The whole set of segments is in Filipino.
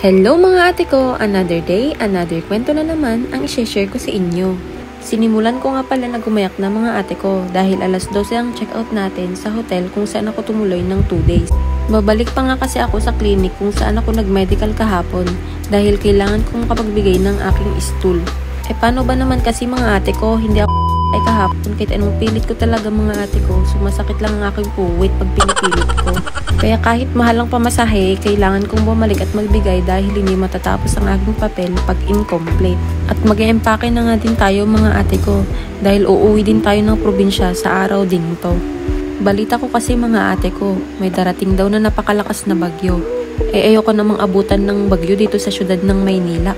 Hello mga ate ko! Another day, another kwento na naman ang i-share ko sa inyo. Sinimulan ko nga pala na gumayak na mga ate ko dahil alas 12 ang check-out natin sa hotel kung saan ako tumuloy ng 2 days. Babalik pa nga kasi ako sa clinic kung saan ako nag-medical kahapon dahil kailangan kong kapagbigay ng aking stool. Paano ba naman kasi mga ate ko, hindi ako ay kahapon kahit anong pilit ko talaga mga ate ko, sumasakit lang ang aking puwit pag pinipilit ko. Kaya kahit mahal ang pamasahe, kailangan kong bumalik at magbigay dahil hindi matatapos ang aking papel pag incomplete. At mag-e-empake na nga din tayo mga ate ko dahil uuwi din tayo ng probinsya sa araw ding to. Balita ko kasi mga ate ko, may darating daw na napakalakas na bagyo. Ayoko namang abutan ng bagyo dito sa syudad ng Maynila.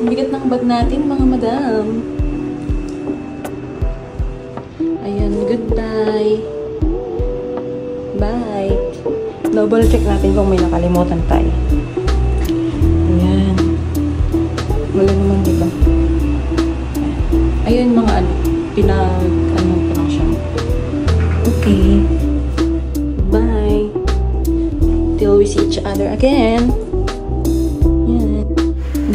Bigat ng bag natin mga madam. Ayan, goodbye. Bye. Double check natin kung may nakalimutan tayo. Ayan. Wala naman diba? Ayan mga ano ko lang siya. Okay. Bye. Till we see each other again.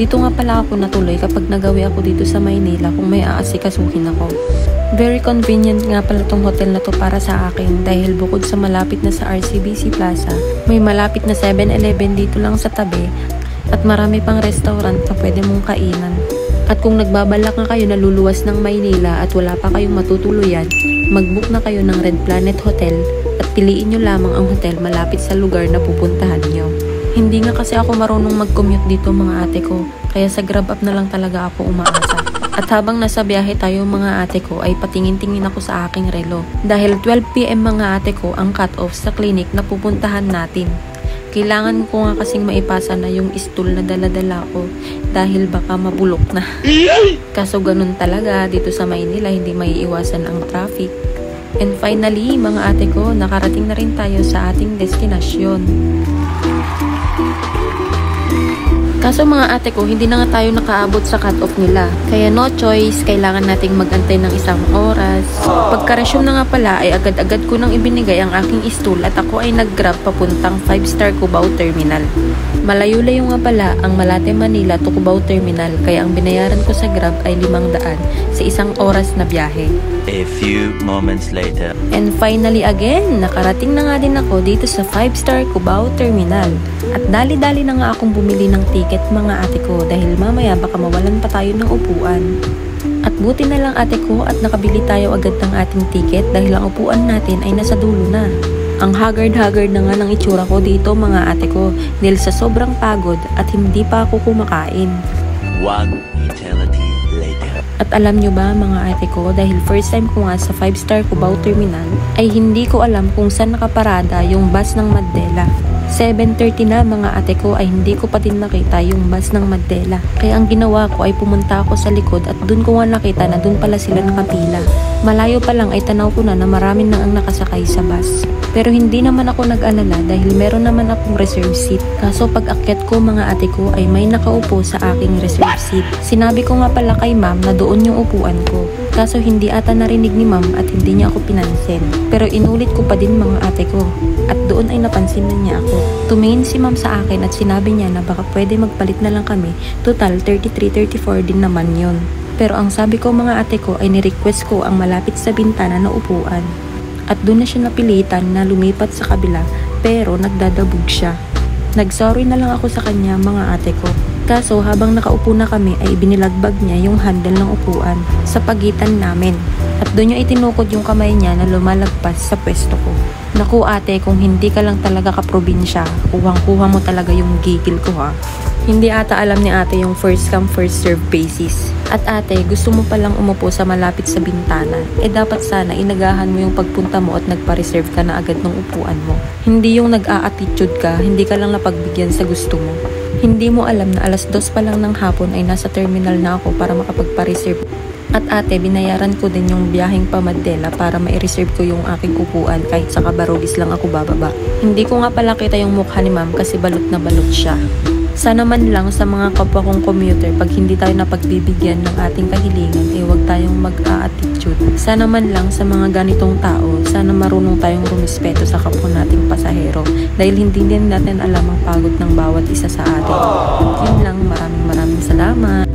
Dito nga pala ako natuloy kapag nagawi ako dito sa Maynila kung may aasikasuhin ako. Very convenient nga pala tong hotel na to para sa akin dahil bukod sa malapit na sa RCBC Plaza, may malapit na 7-Eleven dito lang sa tabi at marami pang restaurant na pwede mong kainan. At kung nagbabalak nga kayo na luluwas ng Maynila at wala pa kayong matutuluyan, mag-book na kayo ng Red Planet Hotel at piliin nyo lamang ang hotel malapit sa lugar na pupuntahan nyo. Hindi nga kasi ako marunong mag-commute dito mga ate ko, kaya sa Grab Up na lang talaga ako umaasa. At habang nasa biyahe tayo mga ate ko ay patingin-tingin ako sa aking relo. Dahil 12 PM mga ate ko ang cut-off sa clinic na pupuntahan natin. Kailangan ko nga kasing maipasa na yung stool na dala-dala ko dahil baka mabulok na. Kaso ganun talaga dito sa Maynila, hindi maiiwasan ang traffic. And finally mga ate ko, nakarating na rin tayo sa ating destinasyon. Kaso mga ate ko, hindi na nga tayo nakaabot sa cut-off nila. Kaya no choice, kailangan nating magantay ng isang oras. Pagka-resume na nga pala ay agad-agad ko nang ibinigay ang aking stool at ako ay nag-grab papuntang 5-star Cubao Terminal. Malayo-layo nga pala ang Malate, Manila to Cubao Terminal kaya ang binayaran ko sa Grab ay 500 sa isang oras na biyahe. A few moments later. And finally again, nakarating na nga din ako dito sa 5-star Cubao Terminal. At dali-dali na nga akong bumili ng ticket mga ate ko dahil mamaya baka mawalan pa tayo ng upuan. At buti na lang ate ko at nakabili tayo agad ng ating ticket dahil ang upuan natin ay nasa dulo na. Ang haggard-haggard na nga ng itsura ko dito mga ate ko dahil sa sobrang pagod at hindi pa ako kumakain. One eternity later. At alam nyo ba mga ate ko, dahil first time ko nga sa 5-star Cubao Terminal, ay hindi ko alam kung saan nakaparada yung bus ng Mandela. 7:30 na mga ate ko ay hindi ko pa din nakita yung bus ng Mandela. Kaya ang ginawa ko ay pumunta ako sa likod at dun ko nga nakita na dun pala sila nakapila. Malayo pa lang ay tanaw ko na marami na ang nakasakay sa bus. Pero hindi naman ako nag-alala dahil meron naman akong reserve seat. Kaso pag akyat ko mga ate ko ay may nakaupo sa aking reserve seat. Sinabi ko nga pala kay ma'am na doon yung upuan ko. Kaso hindi ata narinig ni ma'am at hindi niya ako pinansin. Pero inulit ko pa din mga ate ko. At doon ay napansin na niya ako. Tumingin si ma'am sa akin at sinabi niya na baka pwede magpalit na lang kami. Total 33-34 din naman yon. Pero ang sabi ko mga ate ko ay ni-request ko ang malapit sa bintana na upuan. At doon na siya napilitan na lumipat sa kabila pero nagdadabog siya. Nagsorry na lang ako sa kanya mga ate ko. Kaso habang nakaupo na kami ay binilagbag niya yung handle ng upuan sa pagitan namin. At doon niya itinukod yung kamay niya na lumalagpas sa pwesto ko. Naku ate, kung hindi ka lang talaga kaprobinsya, kuhang-kuha mo talaga yung gigil ko ha. Hindi ata alam ni ate yung first come first serve basis. At ate, gusto mo palang umupo sa malapit sa bintana. Dapat sana inagahan mo yung pagpunta mo at nagpa-reserve ka na agad ng upuan mo. Hindi yung nag-a-attitude ka, hindi ka lang napagbigyan sa gusto mo. Hindi mo alam na alas 2 pa lang ng hapon ay nasa terminal na ako para makapagpa-reserve. At ate, binayaran ko din yung biyaheng pa Mandela para ma-reserve ko yung aking upuan kahit sa Cabarogis lang ako bababa. Hindi ko nga pala kita yung mukha ni ma'am kasi balot na balot siya. Sana man lang sa mga kapwa kong commuter, pag hindi tayo napagbibigyan ng ating kahilingan, wag tayong mag-a-attitude. Sana man lang sa mga ganitong tao, sana marunong tayong rumispeto sa kapwa nating pasahero dahil hindi din natin alam ang pagod ng bawat isa sa atin. Yun lang, maraming salamat.